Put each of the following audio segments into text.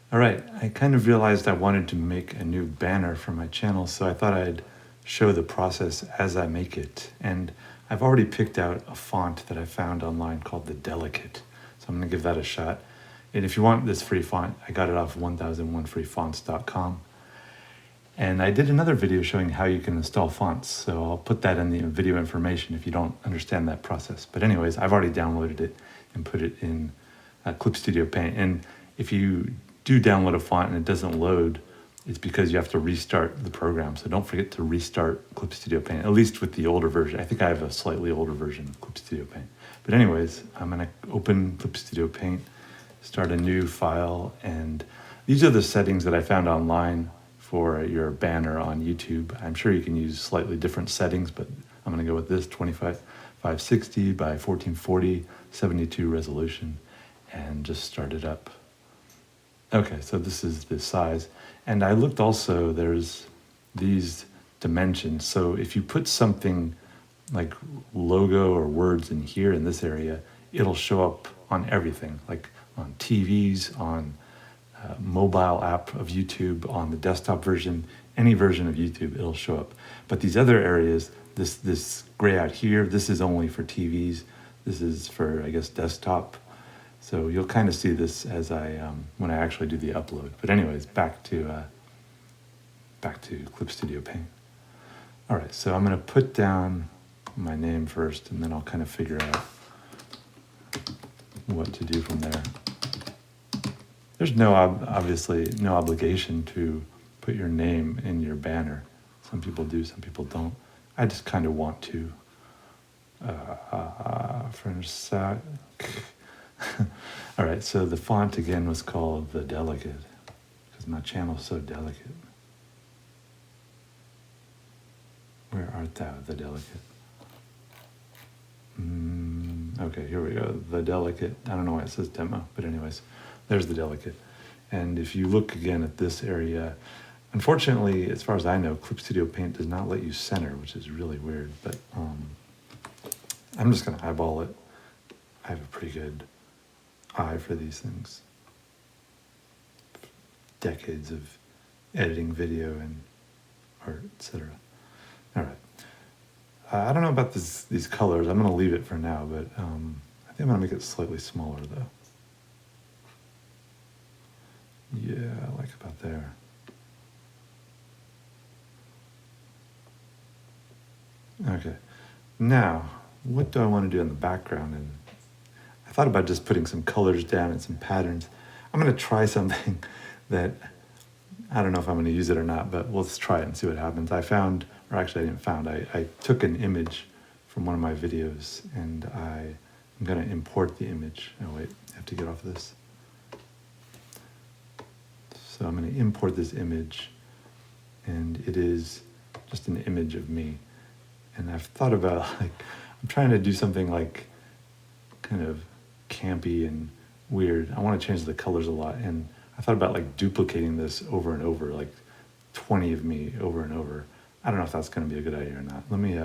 All right, I kind of realized I wanted to make a new banner for my channel, so I thought I'd show the process as I make it. And I've already picked out a font that I found online called the Delicate. So I'm gonna give that a shot. And if you want this free font, I got it off 1001freefonts.com. And I did another video showing how you can install fonts, so I'll put that in the video information if you don't understand that process. But anyways, I've already downloaded it and put it in Clip Studio Paint. And if you do download a font and it doesn't load, it's because you have to restart the program. So don't forget to restart Clip Studio Paint, at least with the older version. I think I have a slightly older version of Clip Studio Paint. But anyways, I'm gonna open Clip Studio Paint, start a new file, and these are the settings that I found online for your banner on YouTube. I'm sure you can use slightly different settings, but I'm gonna go with this 560 by 1440, 72 resolution, and just start it up. Okay, so this is the size. And I looked also, there's these dimensions. So if you put something like logo or words in here in this area, it'll show up on everything, like on TVs, on mobile app of YouTube, on the desktop version, any version of YouTube, it'll show up. But these other areas, this gray out here, this is only for TVs. This is for, I guess, desktop. So you'll kind of see this as when I actually do the upload. But anyways, back to Clip Studio Paint. All right, so I'm gonna put down my name first, and then I'll kind of figure out what to do from there. There's obviously no obligation to put your name in your banner. Some people do, some people don't. I just kind of want to. For a sec. All right, so the font again was called the Delicate, because my channel's so delicate. Where art thou, the Delicate? Okay, here we go, the Delicate. I don't know why it says demo, but anyways, there's the Delicate. And if you look again at this area, unfortunately, as far as I know, Clip Studio Paint does not let you center, which is really weird, but I'm just gonna eyeball it. I have a pretty good eye for these things. Decades of editing video and art, etc. All right. I don't know about these colors. I'm going to leave it for now, but I think I'm going to make it slightly smaller, though. Yeah, I like about there. Okay. Now, what do I want to do in the background? And I thought about just putting some colors down and some patterns. I'm going to try something that I don't know if I'm going to use it or not, but let's try it and see what happens. I found, or actually I didn't found, I took an image from one of my videos, and I'm going to import the image. Oh wait, I have to get off this. So I'm going to import this image, and it is just an image of me. And I've thought about, like, I'm trying to do something like kind of campy and weird. I want to change the colors a lot, and I thought about like duplicating this over and over, like 20 of me over and over. I don't know if that's going to be a good idea or not. Let me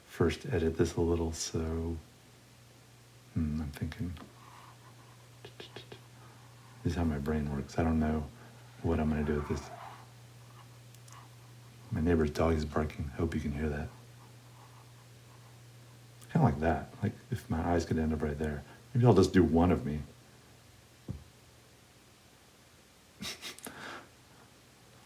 first edit this a little. So I'm thinking, this is how my brain works. I don't know what I'm going to do with this. My neighbor's dog is barking. I hope you can hear that. Kind of like that. Like if my eyes could end up right there. Maybe I'll just do one of me.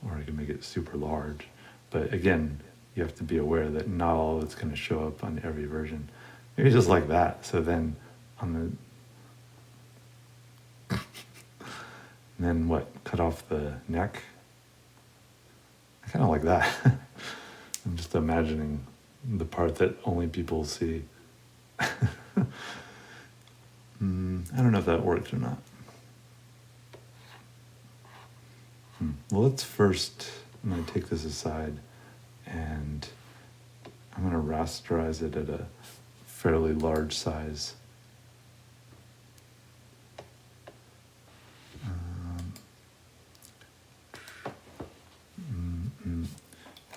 Or I can make it super large. But again, you have to be aware that not all of it's going to show up on every version. Maybe just like that. So then on the... and then what? Cut off the neck? I kind of like that. I'm just imagining the part that only people see. I don't know if that works or not. Well, let's first, I'm going to take this aside, and I'm going to rasterize it at a fairly large size.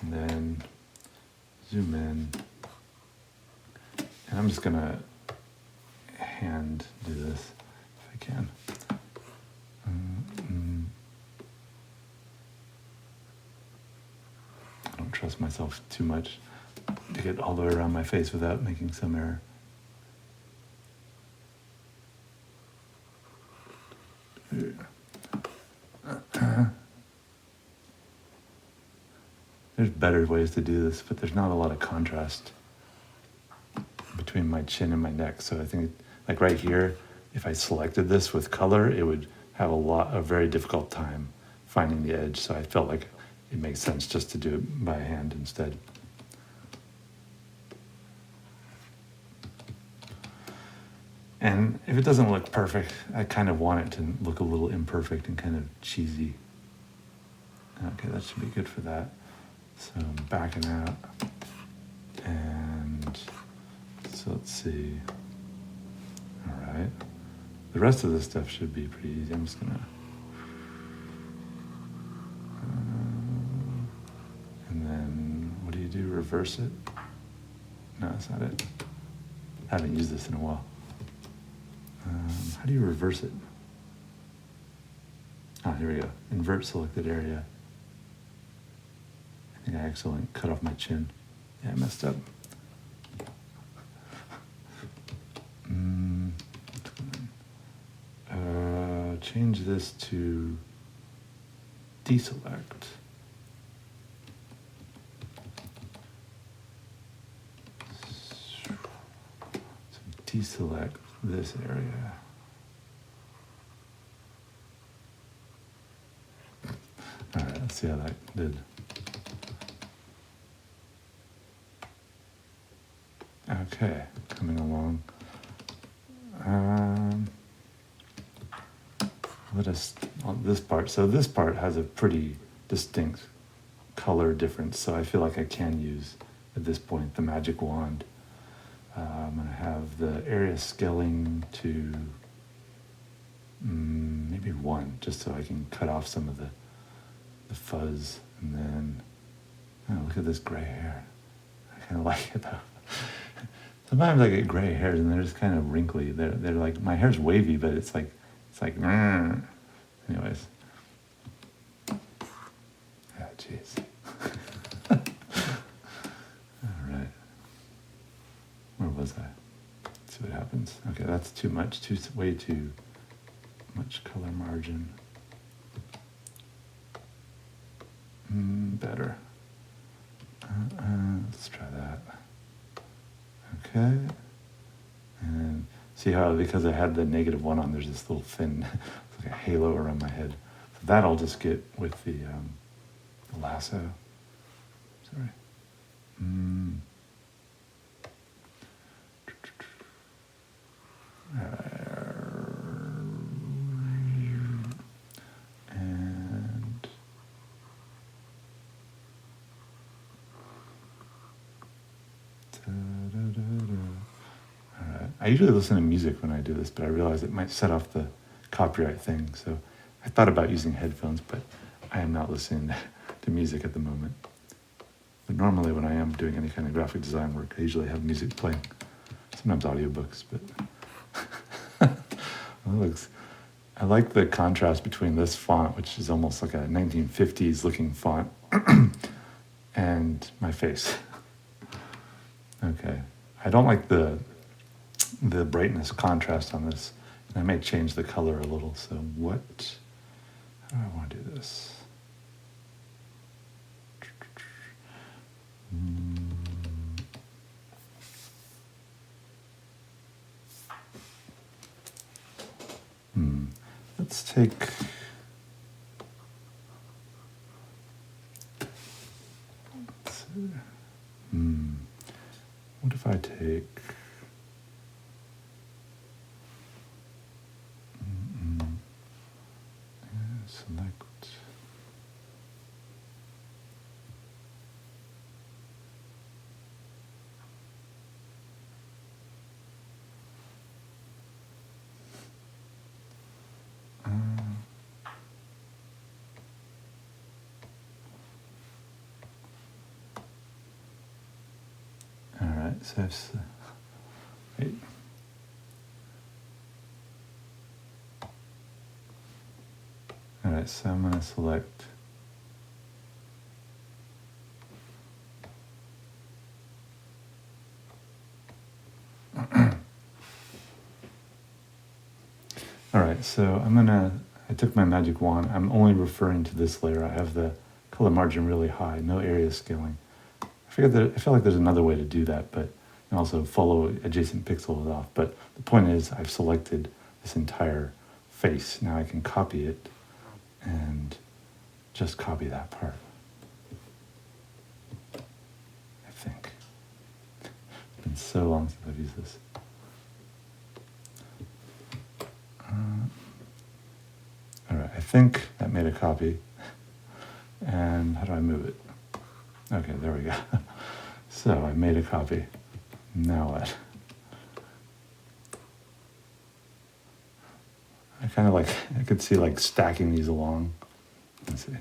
And then zoom in, and I'm just going to hand do this if I can. don't trust myself too much to get all the way around my face without making some error. There's better ways to do this, but there's not a lot of contrast between my chin and my neck. So I think, like right here, if I selected this with color, it would have a very difficult time finding the edge. So I felt like it makes sense just to do it by hand instead. And if it doesn't look perfect, I kind of want it to look a little imperfect and kind of cheesy. Okay, that should be good for that. So I'm backing out. And so let's see. All right. The rest of this stuff should be pretty easy. I'm just gonna, and then what do? Reverse it? No, that's not it. I haven't used this in a while. How do you reverse it? Ah, here we go. Invert selected area. I think I accidentally cut off my chin. Yeah, I messed up. Change this to deselect. So deselect this area. All right, let's see how that did. Okay, coming along. Let us, on this part, so this part has a pretty distinct color difference, so I feel like I can use, at this point, the magic wand. I'm going to have the area scaling to maybe 1, just so I can cut off some of the fuzz, and then, oh, look at this gray hair. I kind of like it though. Sometimes I get gray hairs and they're just kind of wrinkly. They're like, my hair's wavy, but it's like, anyways. Ah, jeez. All right. Where was I? Let's see what happens. Okay, that's too much, way too much color margin. Better. Let's try that. Okay. And see how, because I had the -1 on, there's this little thin, it's like a halo around my head. So that I'll just get with the lasso. Sorry. And I usually listen to music when I do this, but I realize it might set off the copyright thing. So I thought about using headphones, but I am not listening to music at the moment. But normally when I am doing any kind of graphic design work, I usually have music playing. Sometimes audiobooks, but I like the contrast between this font, which is almost like a 1950s looking font, and my face. Okay. I don't like the brightness contrast on this. And I may change the color a little. So how do I want to do this? Let's take, what if I take, select, all right, so wait. All right, so I'm going to select So I took my magic wand. I'm only referring to this layer. I have the color margin really high, no area scaling. I feel like there's another way to do that, but and also follow adjacent pixels off. But the point is, I've selected this entire face. Now I can copy it and just copy that part. I think. It's been so long since I've used this. All right, I think that made a copy. And how do I move it? Okay, there we go. So I made a copy. Now what? I could see like stacking these along. Let's see.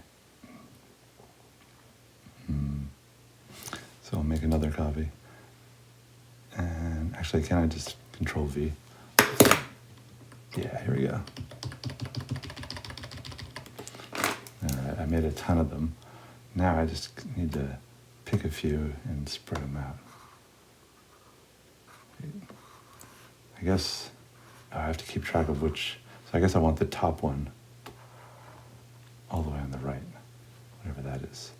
So I'll make another copy. And actually, can I just Control V? Yeah, here we go. All right, I made a ton of them. Now I just need to pick a few and spread them out. I guess I have to keep track of which, so I guess I want the top one all the way on the right, whatever that is.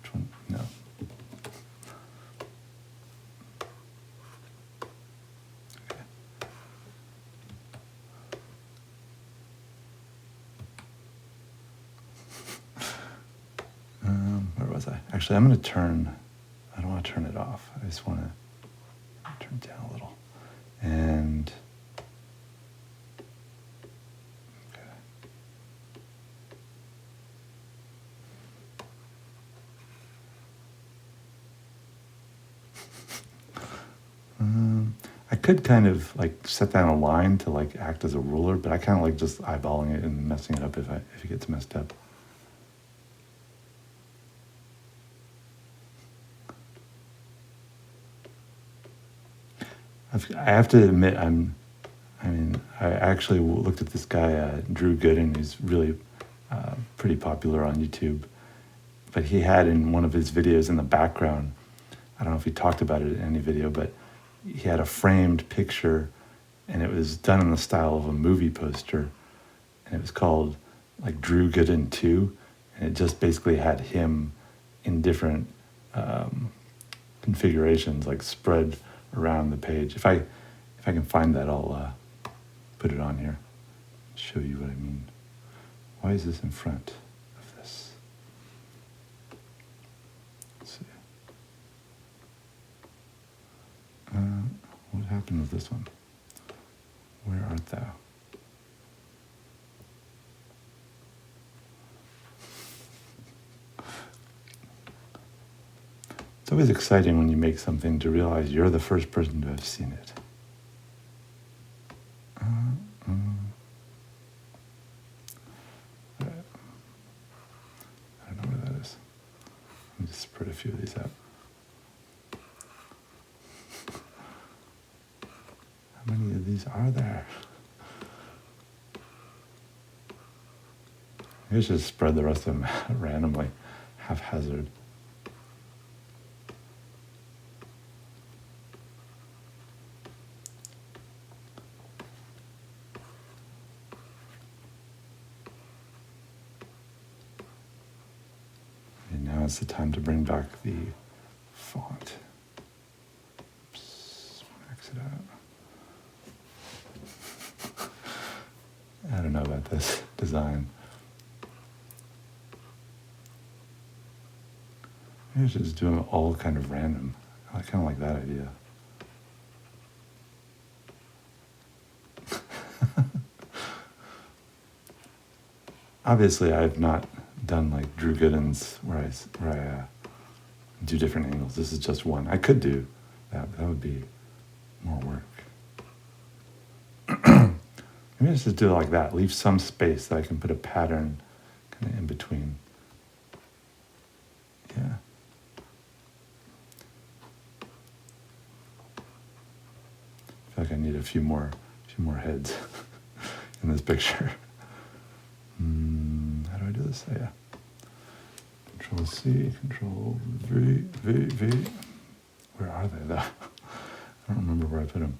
Which one? No. Okay. Where was I? Actually, I'm going to I don't want to turn it off. I just want to turn it down a little. And okay. I could kind of like set down a line to like act as a ruler, but I kind of like just eyeballing it and messing it up if it gets messed up. I have to admit, I actually looked at this guy, Drew Gooden, who's really pretty popular on YouTube. But he had in one of his videos in the background, I don't know if he talked about it in any video, but he had a framed picture, and it was done in the style of a movie poster, and it was called like Drew Gooden 2, and it just basically had him in different configurations, like spread around the page. If I can find that, I'll put it on here, show you what I mean. Why is this in front of this? Let's see. What happened with this one? Where art thou? It's always exciting when you make something to realize you're the first person to have seen it. I don't know where that is. Let me just spread a few of these out. How many of these are there? Maybe I should spread the rest of them randomly, haphazard. Now it's the time to bring back the font. Oops, max it out. I don't know about this design. Maybe I should just do them all kind of random. I kind of like that idea. Obviously, I've not done like Drew Gooden's where I do different angles. This is just one. I could do that, but that would be more work. Maybe I should do it like that. Leave some space that I can put a pattern kind of in between. Yeah. I feel like I need a few more heads in this picture. How do I do this? Oh, yeah. Control C, Control V. Where are they though? I don't remember where I put them.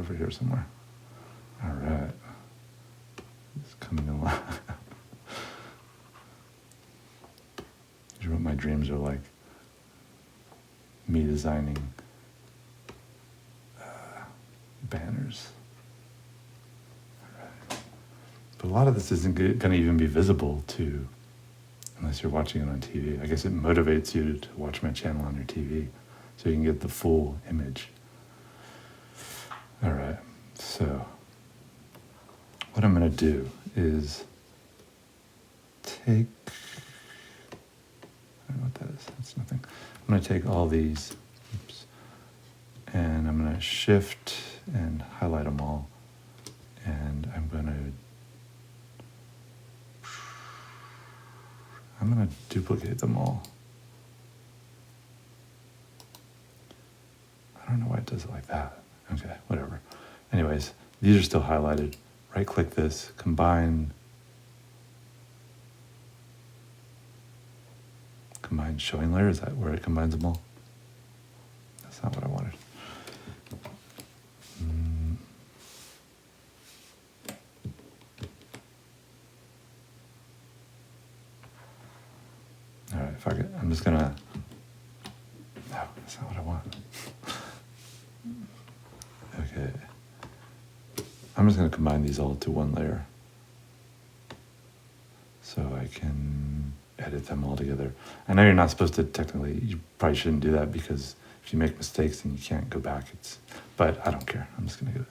over here somewhere. All right. It's coming along. These are what my dreams are like. Me designing banners. Right. But a lot of this isn't going to even be visible to, unless you're watching it on TV. I guess it motivates you to watch my channel on your TV so you can get the full image. All right, so what I'm going to do is take, I don't know what that is, that's nothing. I'm going to take all these, oops, and I'm going to shift and highlight them all, and I'm going to duplicate them all. I don't know why it does it like that. Okay, whatever. Anyways, these are still highlighted. Right-click this, combine showing layer. Is that where it combines them all? That's not what I wanted. All right, fuck it. I'm just gonna, no, that's not what I want. Okay. I'm just gonna combine these all to one layer so I can edit them all together. I know you're not supposed to technically, you probably shouldn't do that because if you make mistakes then you can't go back. But I don't care. I'm just gonna do it.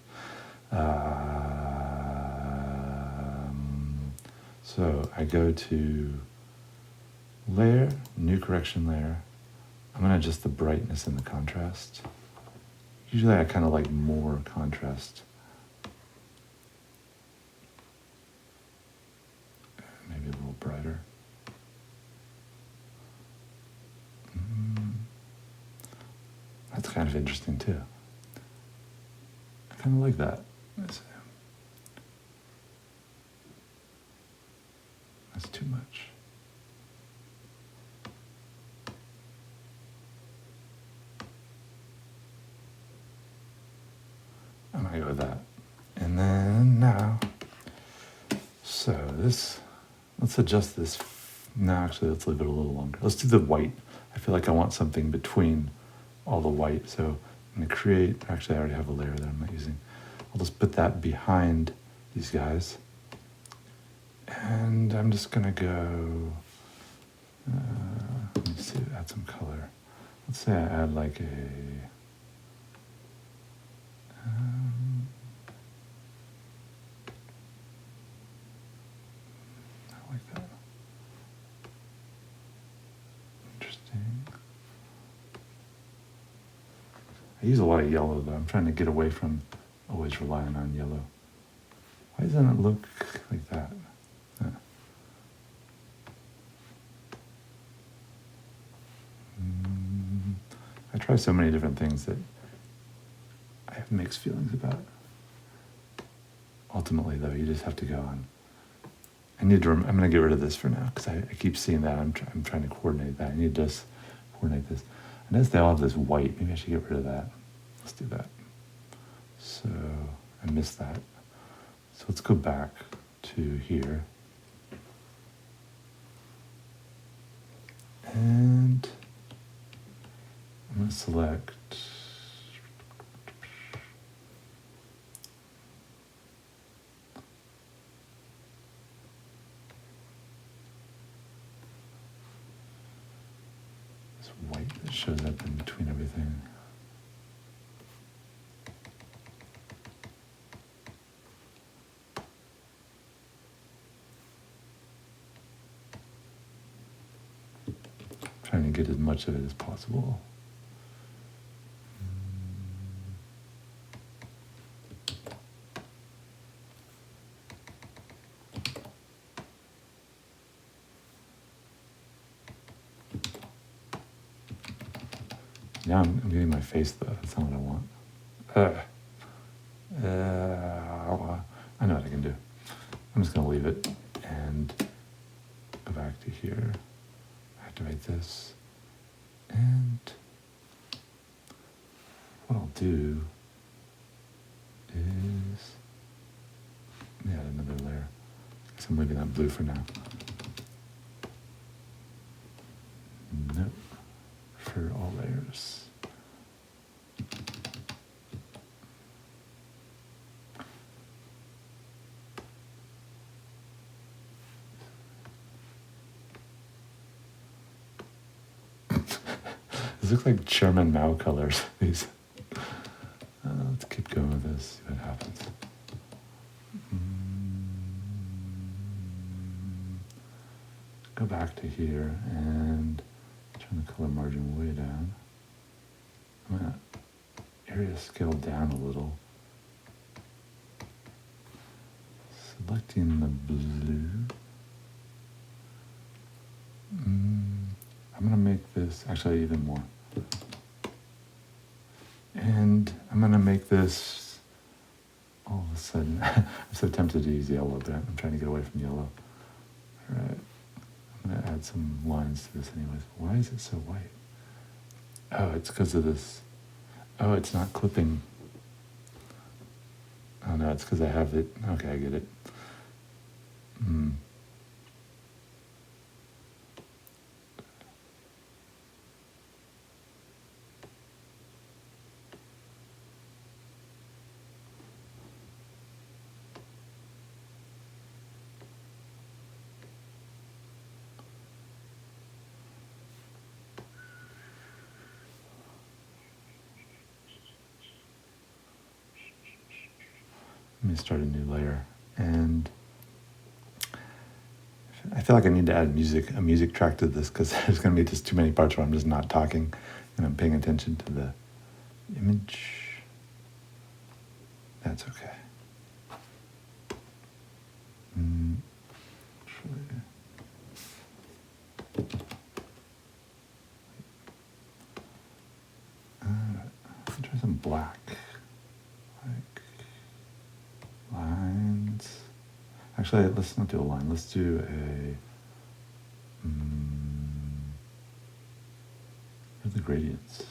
So I go to layer, new correction layer. I'm gonna adjust the brightness and the contrast. Usually I kind of like more contrast. Maybe a little brighter. That's kind of interesting too. I kind of like that. That's too much. I'm gonna go with that. And then now, so this, let's adjust this. No, actually, let's leave it a little longer. Let's do the white. I feel like I want something between all the white. So I'm gonna create, actually I already have a layer that I'm not using. I'll just put that behind these guys. And I'm just gonna go, let me see, add some color. Let's say I add like a, I like that. Interesting. I use a lot of yellow though. I'm trying to get away from always relying on yellow. Why doesn't it look like that? I try so many different things that I have mixed feelings about. Ultimately, though, you just have to go on. I'm going to get rid of this for now because I keep seeing that. I'm trying to coordinate that. I need to just coordinate this. And as they all have this white, maybe I should get rid of that. Let's do that. So I missed that. So let's go back to here. And I'm going to select this white that shows up in between everything. Trying to get as much of it as possible. Now I'm getting my face though. That's not what I want. I know what I can do. I'm just going to leave it and go back to here. Activate this. And what I'll do So I'm leaving that blue for now. Nope. For all layers. These look like German Mao colors. These. Let's keep going with this, see what happens. Go back to here and turn the color margin way down. I'm going to area scale down a little. Selecting the blue. I'm going to make this, actually even more. And I'm going to make this, all of a sudden, I'm so tempted to use yellow, but I'm trying to get away from yellow. All right, I'm going to add some lines to this anyways. Why is it so white? Oh, it's because of this. Oh, it's not clipping. Oh no, it's because I have it. Okay, I get it. Let me start a new layer, and I feel like I need to add a music track to this because there's going to be just too many parts where I'm just not talking and I'm paying attention to the image. That's okay. Let's try some black. Lines. Actually, let's not do a line. Let's do a. Where are the gradients?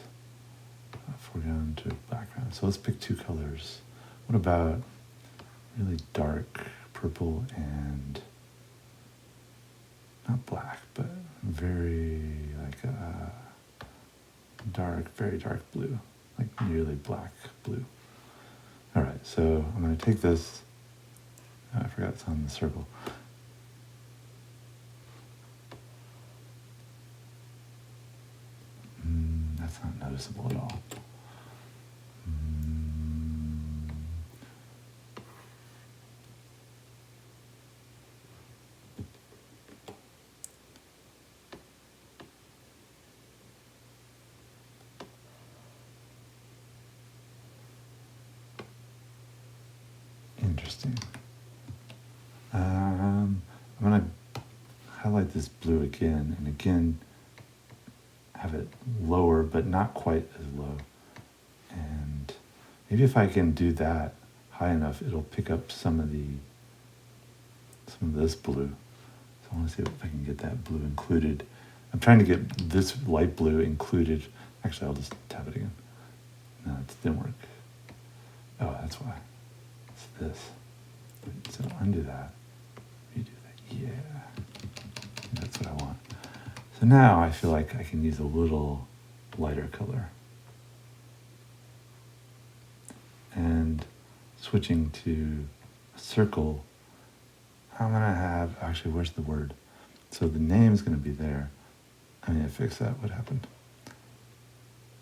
Foreground to background. So let's pick two colors. What about really dark purple and not black, but very like a dark, very dark blue, like nearly black blue. All right, so I'm going to take this. Oh, I forgot it's on the circle. That's not noticeable at all. Interesting. I'm going to highlight this blue again, and again have it lower, but not quite as low. And maybe if I can do that high enough, it'll pick up some of this blue. So I want to see if I can get that blue included. I'm trying to get this light blue included. Actually, I'll just tap it again. No, it didn't work. Oh, that's why. It's this. So undo that. Redo that. Yeah. That's what I want. So now I feel like I can use a little lighter color. And switching to a circle, I'm going to have, actually, where's the word? So the name is going to be there. I need to fix that. What happened?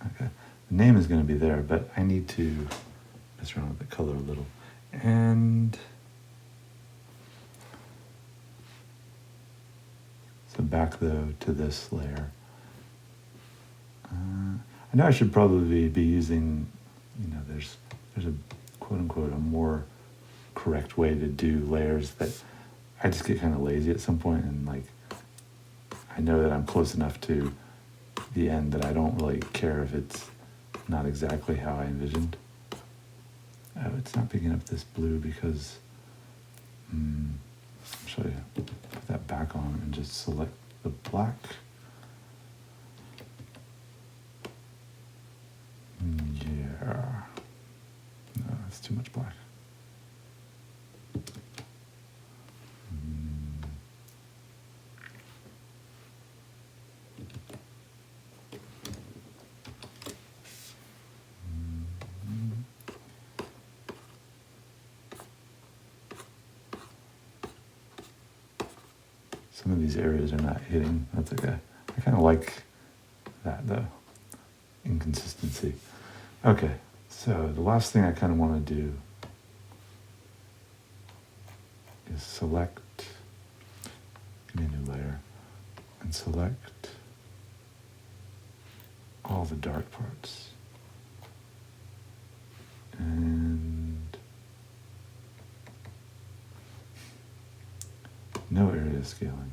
Okay. The name is going to be there, but I need to mess around with the color a little. And so back though to this layer. I know I should probably be using, there's a quote unquote a more correct way to do layers that I just get kind of lazy at some point, and like I know that I'm close enough to the end that I don't really care if it's not exactly how I envisioned. Oh, it's not picking up this blue because I'll show you. Put that back on and just select the black. Yeah. No, it's too much black. Some of these areas are not hitting. That's okay. I kind of like that though. Inconsistency. Okay, so the last thing I kind of want to do is select, give me a new layer, and select all the dark parts. And no area scaling.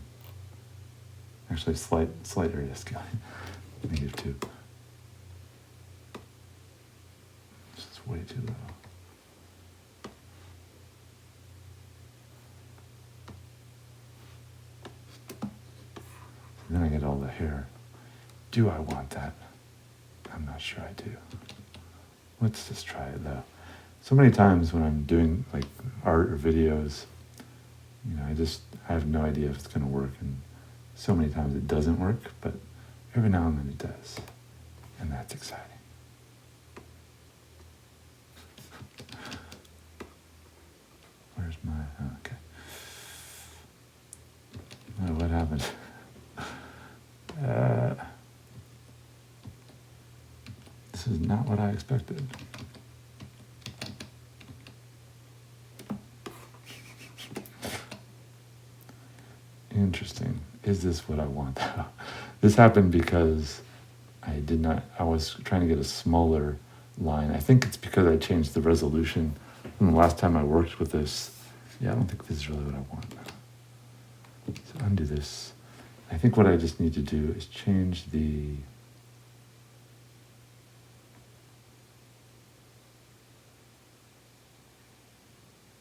Actually, slight area scaling. -2. This is way too low. And then I get all the hair. Do I want that? I'm not sure I do. Let's just try it though. So many times when I'm doing like art or videos, you know, I have no idea if it's going to work, and so many times it doesn't work, but every now and then it does, and that's exciting. Where's my, oh, okay. Oh, what happened? This is not what I expected. Interesting. Is this what I want? This happened because I was trying to get a smaller line. I think it's because I changed the resolution from the last time I worked with this. Yeah, I don't think this is really what I want. So undo this. I think what I just need to do is change the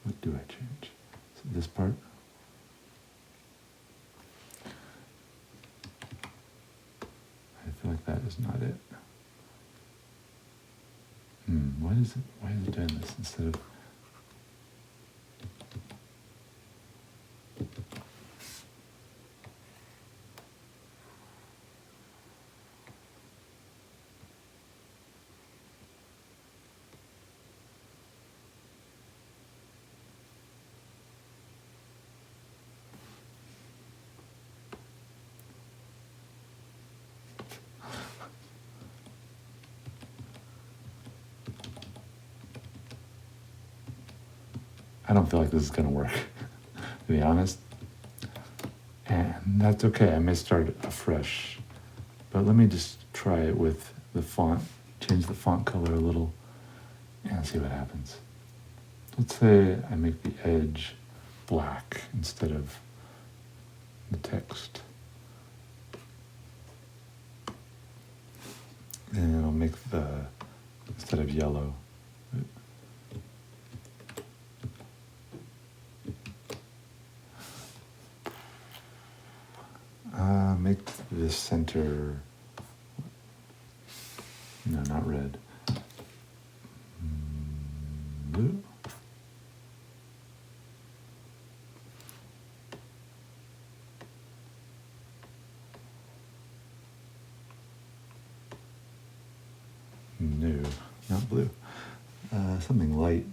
what do I change? So this part. I feel like that is not it. Why is it doing this instead of I don't feel like this is going to work, to be honest. And that's okay, I may start afresh. But let me just try it with the font, change the font color a little, and see what happens. Let's say I make the edge black instead of the text. And I'll make instead of yellow, make the center, no, not red, blue. No, not blue. Something light.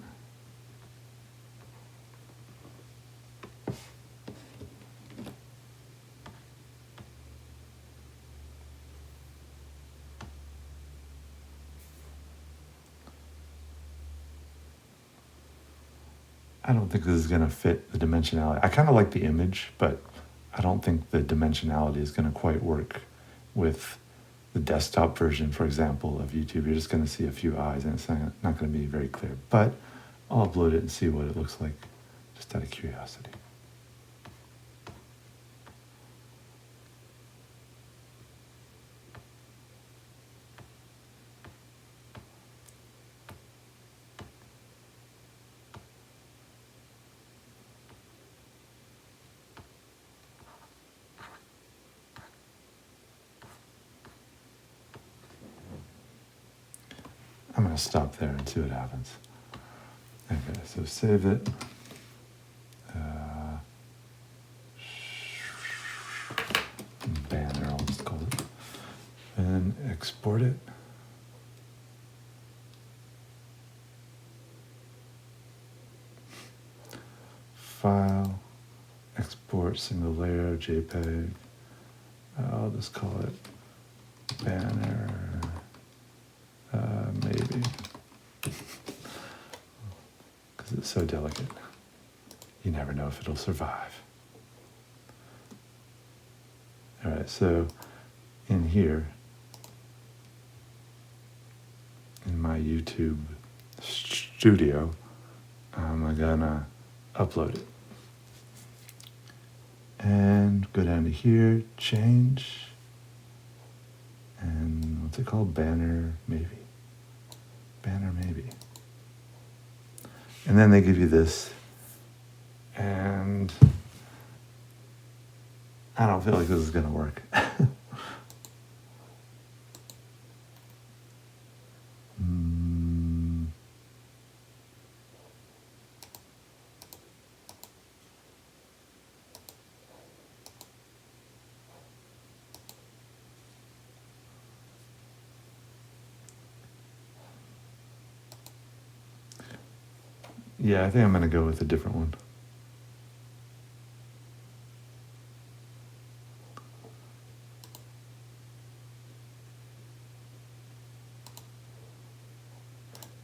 I don't think this is going to fit the dimensionality. I kind of like the image, but I don't think the dimensionality is going to quite work with the desktop version, for example, of YouTube. You're just going to see a few eyes, and it's not going to be very clear. But I'll upload it and see what it looks like, just out of curiosity. I'm going to stop there and see what happens. Okay, so save it. Banner, I'll just call it. And export it. File, export. export single layer JPEG. I'll just call it banner, maybe, because it's so delicate. You never know if it'll survive. All right, so in here, in my YouTube studio, I'm gonna upload it. And go down to here, change, and what's it called? Banner, maybe. Banner, maybe. And then they give you this, and I don't feel like this is gonna work. Yeah, I think I'm gonna go with a different one.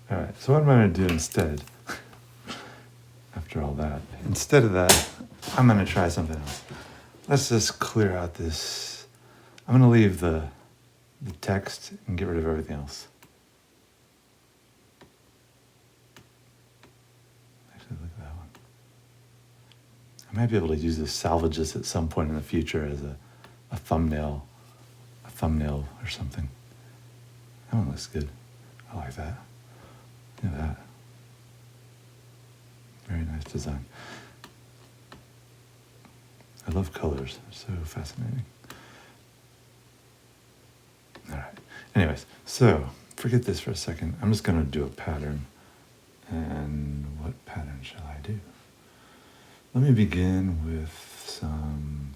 All right, so what am I gonna do instead? After all that, instead of that, I'm gonna try something else. Let's just clear out this. I'm gonna leave the text and get rid of everything else. Actually, look at that one. I might be able to use this, salvage this at some point in the future as a thumbnail or something. That one looks good. I like that. Look at that. Very nice design. I love colors. They're so fascinating. All right. Anyways, so forget this for a second. I'm just going to do a pattern. And what pattern shall I do? Let me begin with some...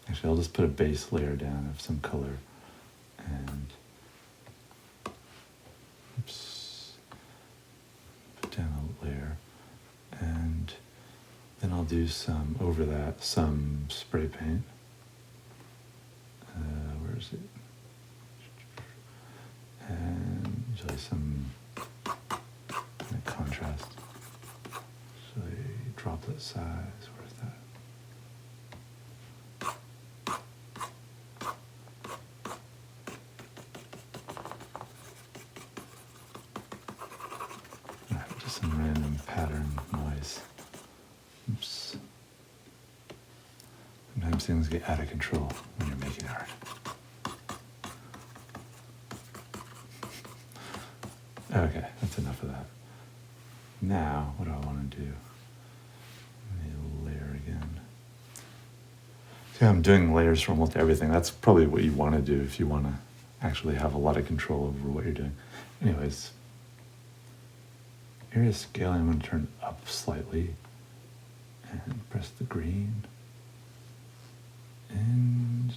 Actually, I'll just put a base layer down of some color. And... Oops. Put down a layer. And then I'll do some, over that, some spray paint. Where is it? And usually some contrast. So a droplet size, where's that? Alright, just some random pattern noise. Oops. Sometimes things get out of control when you're making art. Okay, that's enough of that. Now, what do I want to do? Let me layer again. See, I'm doing layers for almost everything. That's probably what you want to do if you want to actually have a lot of control over what you're doing. Anyways, area scaling, I'm going to turn up slightly and press the green. And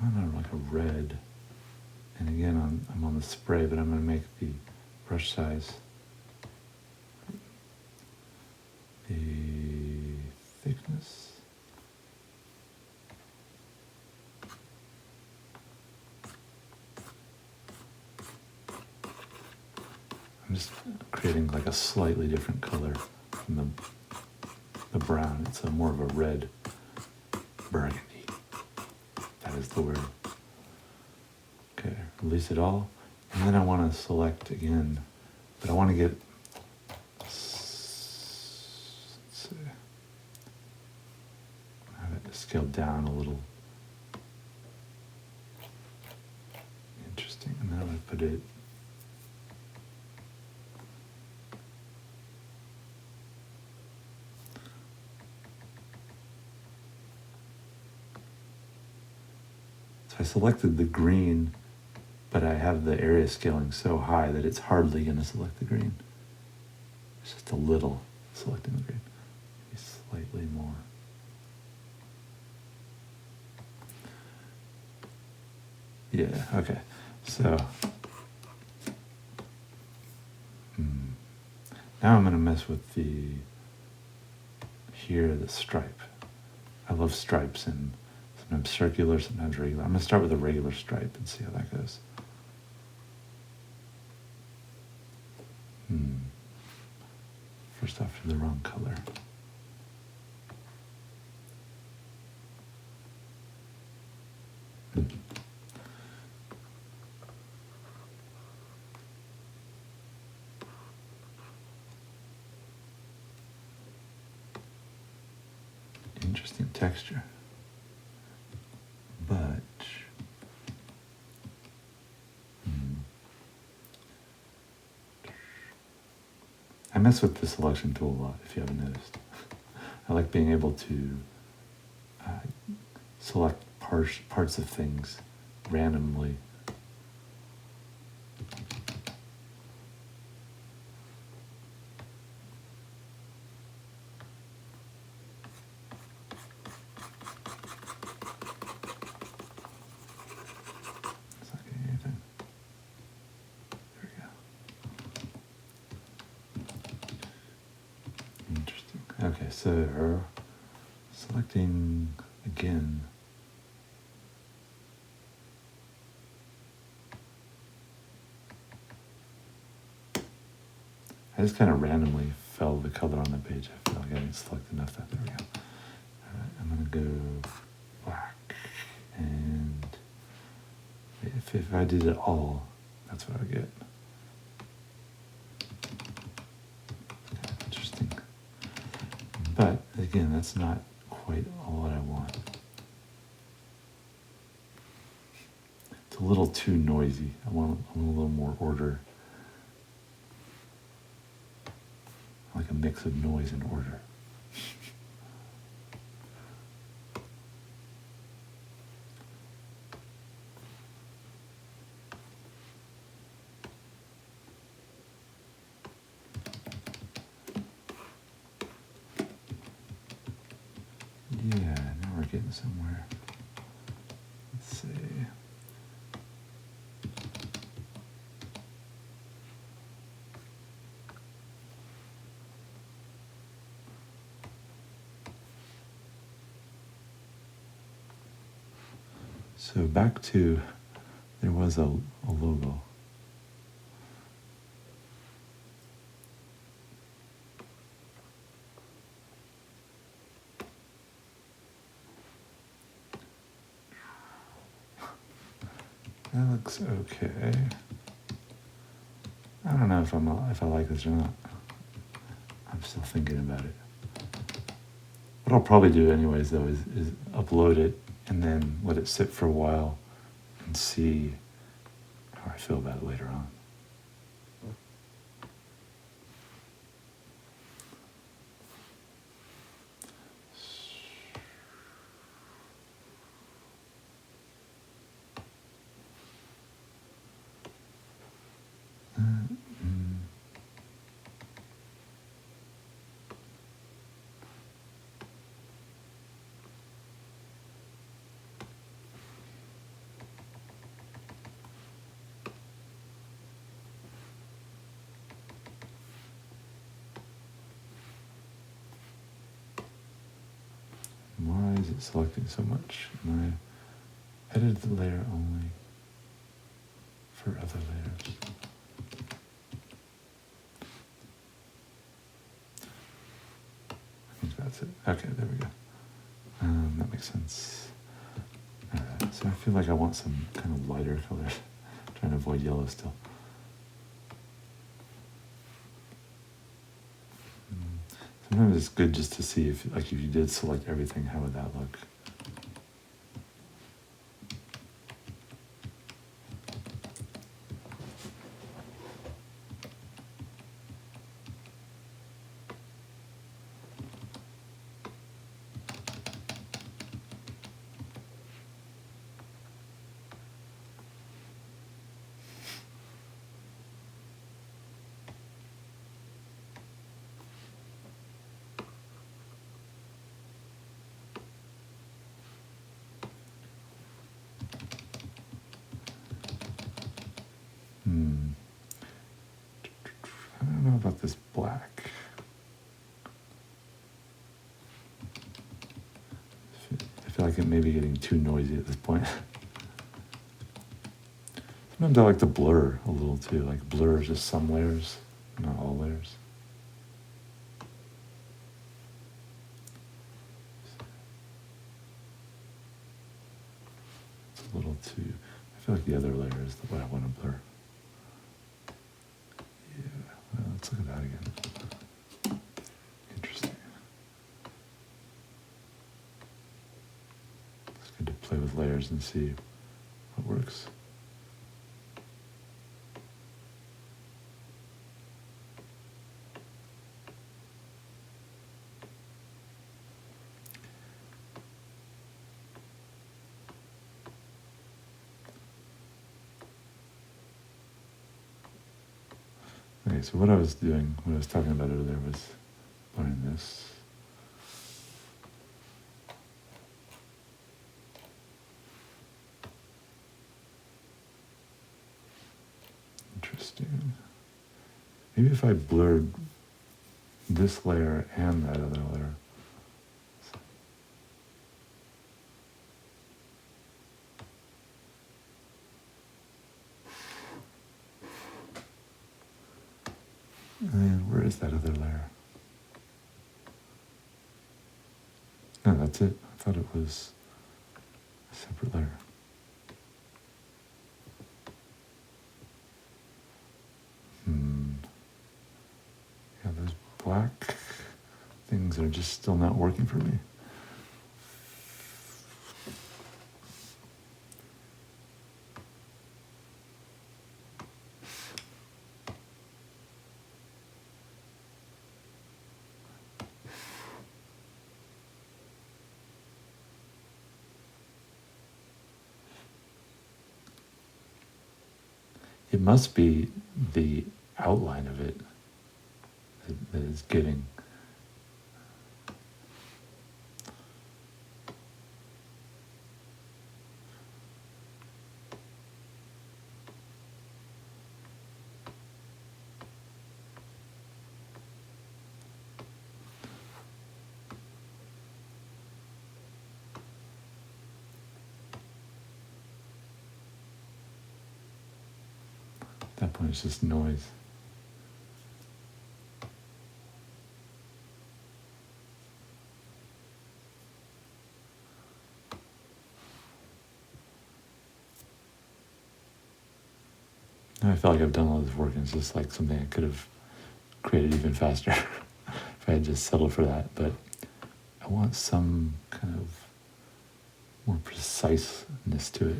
I don't know, like a red. And again, I'm on the spray, but I'm going to make the brush size, the thickness, I'm just creating like a slightly different color from the brown. It's a more of a red burgundy. That is the word. Okay, release it all. And then I want to select again, but I want to get, let's see, have it scaled down a little. Interesting. And then I'm going to put it, so I selected the green, but I have the area scaling so high that it's hardly going to select the green. It's just a little selecting the green. Maybe slightly more. Yeah, okay. So now I'm going to mess with the here, the stripe. I love stripes, and sometimes circular, sometimes regular. I'm going to start with a regular stripe and see how that goes. First off, the wrong color. Interesting texture. But I mess with the selection tool a lot, if you haven't noticed. I like being able to select parts of things randomly. It's not getting anything. There we go. Interesting. Okay, so selecting again. I just kind of randomly fell the color on the page. I feel like I didn't select enough. There we go. All right, I'm going to go black. And if I did it all, that's what I would get. Interesting. But again, that's not quite all that I want. It's a little too noisy. I want a little more order. Like a mix of noise and order. Yeah, now we're getting somewhere. Let's see. So back to, there was a logo. That looks okay. I don't know if I like this or not. I'm still thinking about it. What I'll probably do anyways though is upload it and then let it sit for a while and see how I feel about it later on. Why is it selecting so much? And I edited the layer only for other layers. I think that's it. Okay, there we go. That makes sense. Alright, so I feel like I want some kind of lighter colors. Trying to avoid yellow still. Sometimes it's good just to see if you did select everything, how would that look? I don't know about this black. like it maybe getting too noisy at this point. Sometimes I like to blur a little too, like blur just some layers, not all layers. It's a little too, I feel like the other layer is what I want to blur. Yeah, well, let's look at that again. Interesting. It's good to play with layers and see what works. Okay, so what I was doing, what I was talking about earlier was learning this. Interesting. Maybe if I blurred this layer and that other layer. And then where is that other layer? No, that's it. I thought it was a separate layer. Yeah, those black things are just still not working for me. It must be the outline of it that is getting. At that point, it's just noise. Now I feel like I've done all this work and it's just like something I could have created even faster if I had just settled for that. But I want some kind of more preciseness to it.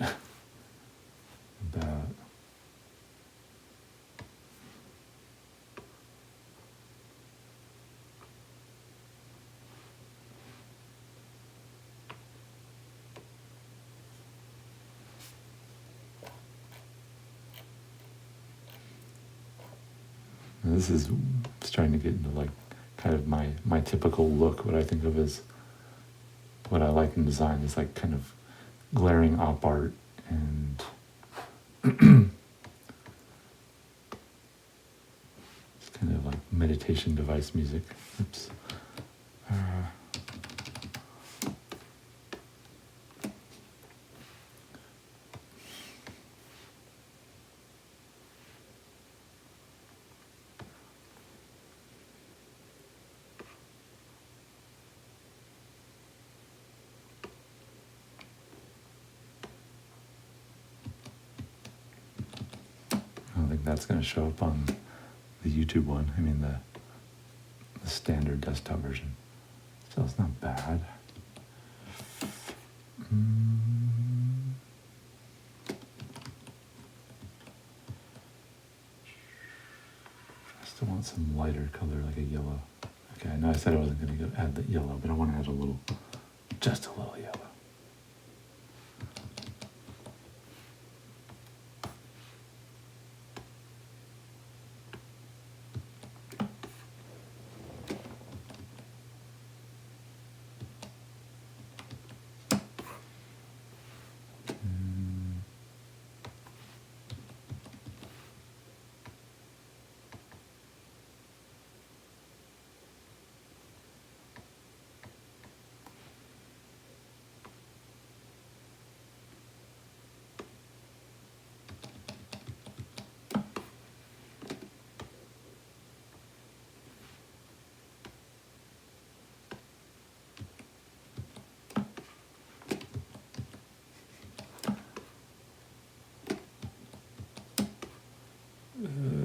About and this is starting to get into like kind of my typical look, what I think of as what I like in design is like kind of glaring op art and it's kind of like meditation device music. Oops. I don't think that's going to show up on the YouTube one. I mean the standard desktop version. So it's not bad. I still want some lighter color, like a yellow. Okay, I know I said I wasn't going to add the yellow, but I want to add a little, just a little yellow.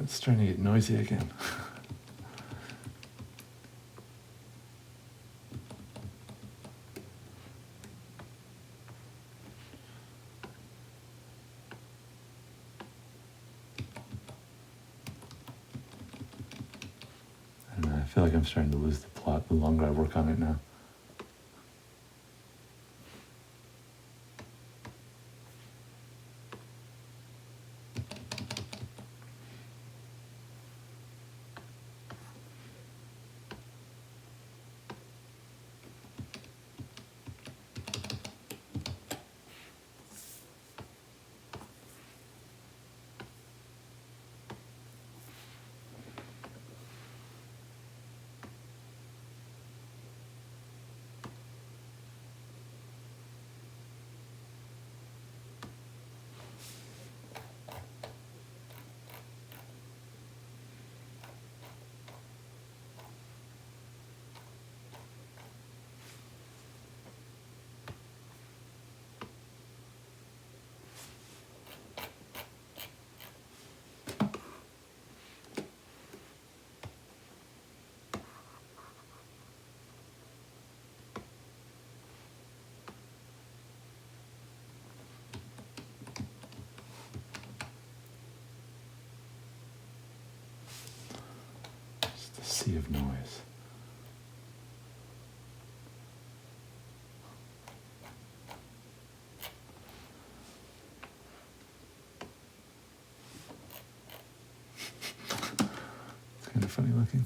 it's starting to get noisy again. I don't know, I feel like I'm starting to lose the plot the longer I work on it now. Just a sea of noise. It's kind of funny looking.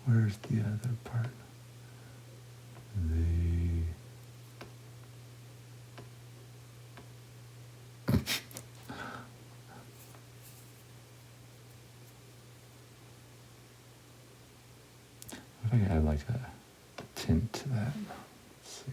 Where's the other part? What if I add like a tint to that? Let's see.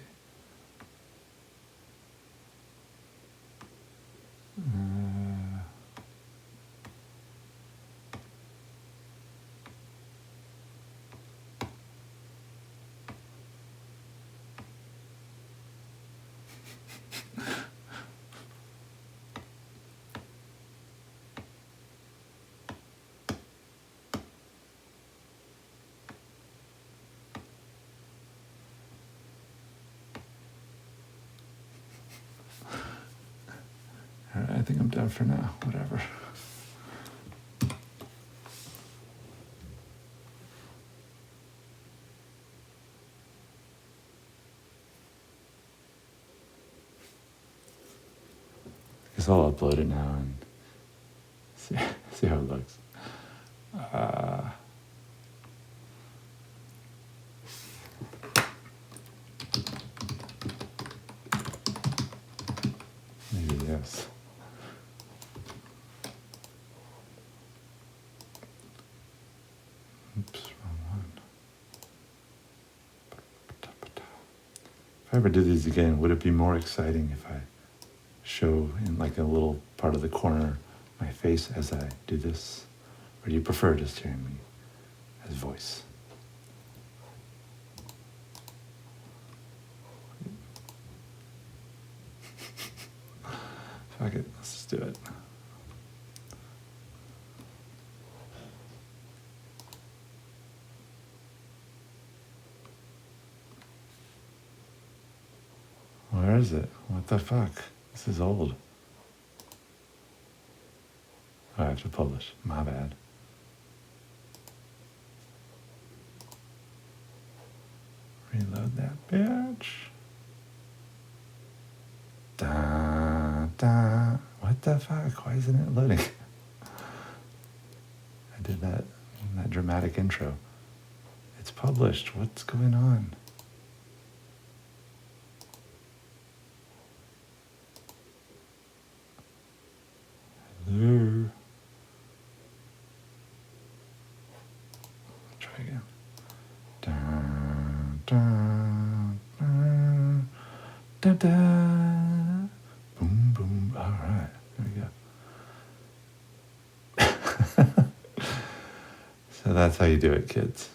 All right, I think I'm done for now. Whatever. I guess I'll upload it now and see how it looks. Maybe yes. Oops, wrong one. If I ever do these again, would it be more exciting if I show in like a little part of the corner my face as I do this? Or do you prefer just hearing me as voice? Fuck it, let's just do it. Where is it? What the fuck? This is old. Oh, I have to publish. My bad. Reload that bitch. Da, da. What the fuck? Why isn't it loading? I did that dramatic intro. It's published. What's going on? Hello? Try again. Da, da, da, da, da. Boom, boom. All right. There we go. So that's how you do it, kids.